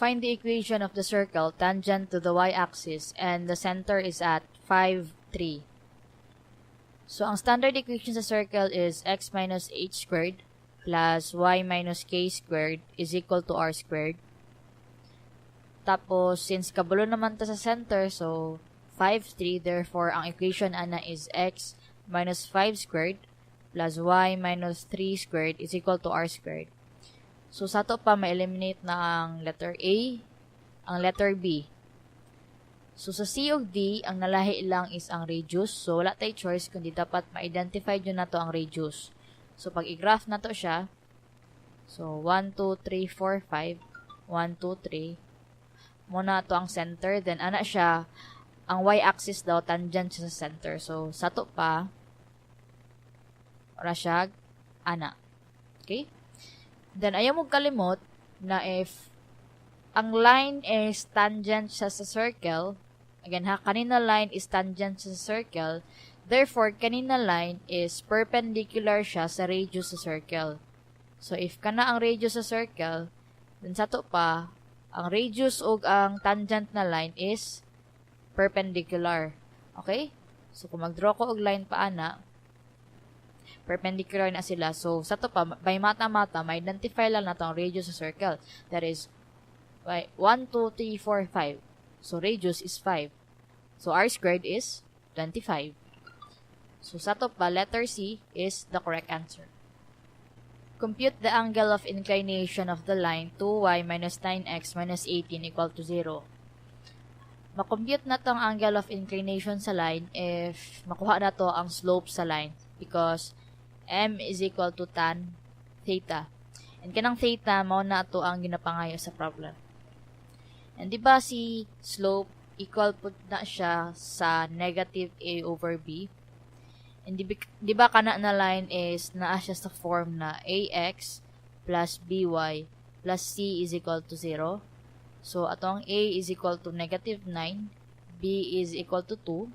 Find the equation of the circle tangent to the y-axis and the center is at 5, 3. So, ang standard equation sa circle is x minus h squared plus y minus k squared is equal to r squared. Tapos, since kabulo naman ta sa center, so 5, 3, therefore, ang equation ana is x minus 5 squared plus y minus 3 squared is equal to r squared. So, sa to pa, ma-eliminate na ang letter A, ang letter B. So, sa C ug D, ang nalahi lang is ang radius. So, wala tayo choice kundi dapat ma-identify nyo na to ang radius. So, pag i-graph na to siya, so, 1, 2, 3, 4, 5, 1, 2, 3, muna to ang center, then ana siya, ang y-axis daw, tangent siya sa center. So, sa to pa, wala siya, ana. Okay? Then, ayaw mong kalimot na if ang line is tangent siya sa circle, again ha, kanina line is tangent siya sa circle, therefore, kanina line is perpendicular siya sa radius sa circle. So, if kana ang radius sa circle, then sa to pa, ang radius o ang tangent na line is perpendicular. Okay? So, kung mag-draw ko og line pa ana, perpendicular na sila. So, sa to pa, by mata-mata, ma-identify lang nato ang radius sa circle. That is, 1, 2, 3, 4, 5. So, radius is 5. So, r squared is 25. So, sa to pa, letter C is the correct answer. Compute the angle of inclination of the line 2y minus 9x minus 18 equal to 0. Makompute na tong angle of inclination sa line if makuha na to ang slope sa line because m is equal to tan theta. And kanang theta, mao na to ang ginapangayo sa problem. And di ba si slope equal po na siya sa negative a over b? And di ba kana na line is naa siya sa form na ax plus by plus c is equal to 0. So, atong a is equal to negative 9, b is equal to 2.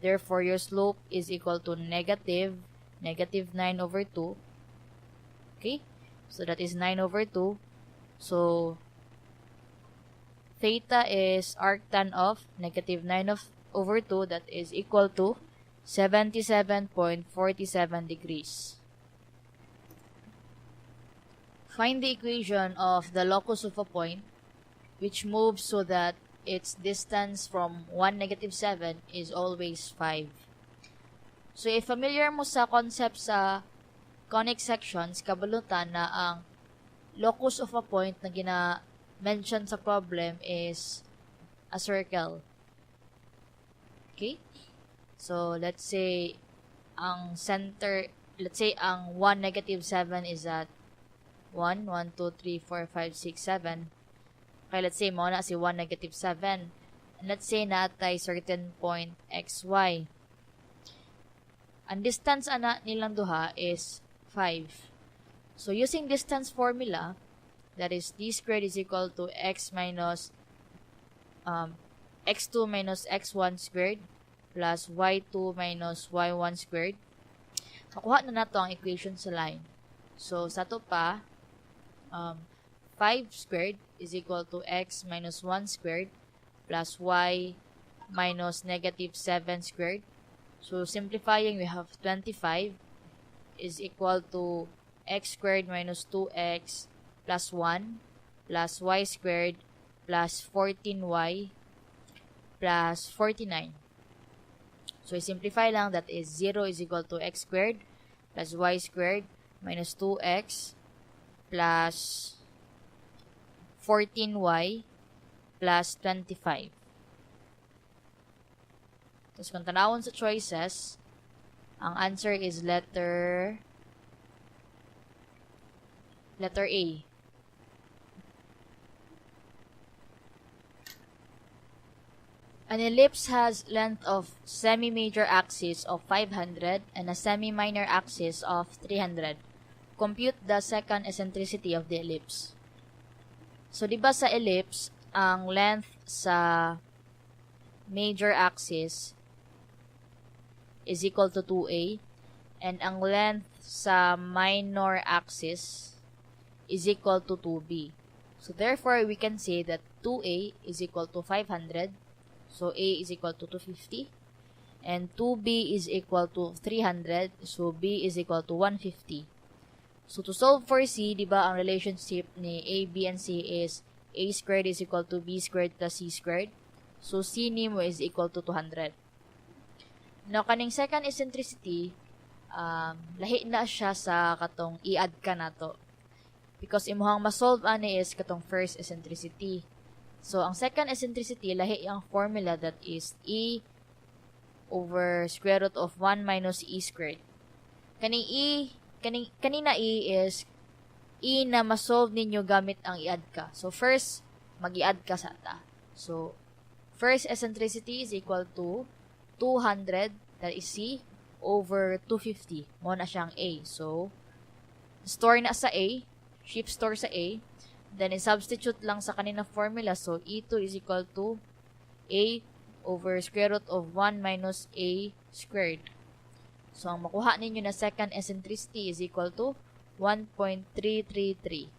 Therefore, your slope is equal to negative 9 over 2. Okay? So, that is 9 over 2. So, theta is arctan of negative 9 over 2. That is equal to 77.47 degrees. Find the equation of the locus of a point which moves so that its distance from 1, negative 7 is always 5. So, if familiar mo sa concept sa conic sections, kabalutan na ang locus of a point na gina-mention sa problem is a circle. Okay? So, let's say, ang center, let's say, ang 1, negative 7 is at 1, 1, 2, 3, 4, 5, 6, 7. Okay, let's say, mo na si 1, negative 7. And let's say, natay certain point xy. Ang distance ana nilang duha is 5. So, using distance formula, that is d squared is equal to x minus x2 minus x1 squared plus y2 minus y1 squared. Makuha na nato ang equation sa line. So, sa to pa, 5 squared is equal to x minus 1 squared plus y minus negative 7 squared. So, simplifying, we have 25 is equal to x squared minus 2x plus 1 plus y squared plus 14y plus 49. So, simplify lang, that is 0 is equal to x squared plus y squared minus 2x plus 14y plus 25. Tapos, kung tanawon sa choices, ang answer is letter A. An ellipse has length of semi-major axis of 500 and a semi-minor axis of 300. Compute the second eccentricity of the ellipse. So, di ba sa ellipse, ang length sa major axis is equal to 2a and ang length sa minor axis is equal to 2b. So therefore, we can say that 2a is equal to 500. So a is equal to 250. And 2b is equal to 300. So b is equal to 150. So to solve for c, di ba, ang relationship ni a, b, and c is a squared is equal to b squared plus c squared. So c nimo is equal to 200. Now, kaning second eccentricity, lahi na siya sa katong i-add ka na to. Because imuhang masolve ani is katong first eccentricity. So, ang second eccentricity, lahi ang formula that is e over square root of 1 minus e squared. Kanina e is e na masolve ninyo gamit ang i-add ka. So, first, mag-i-add ka sa ta. So, first eccentricity is equal to 200, that is c, over 250. Mo na siyang a. So, store na sa a, shift store sa a, then i-substitute lang sa kanina formula. So, e2 is equal to a over square root of 1 minus a squared. So, ang makuha ninyo na second eccentricity is equal to 1.333.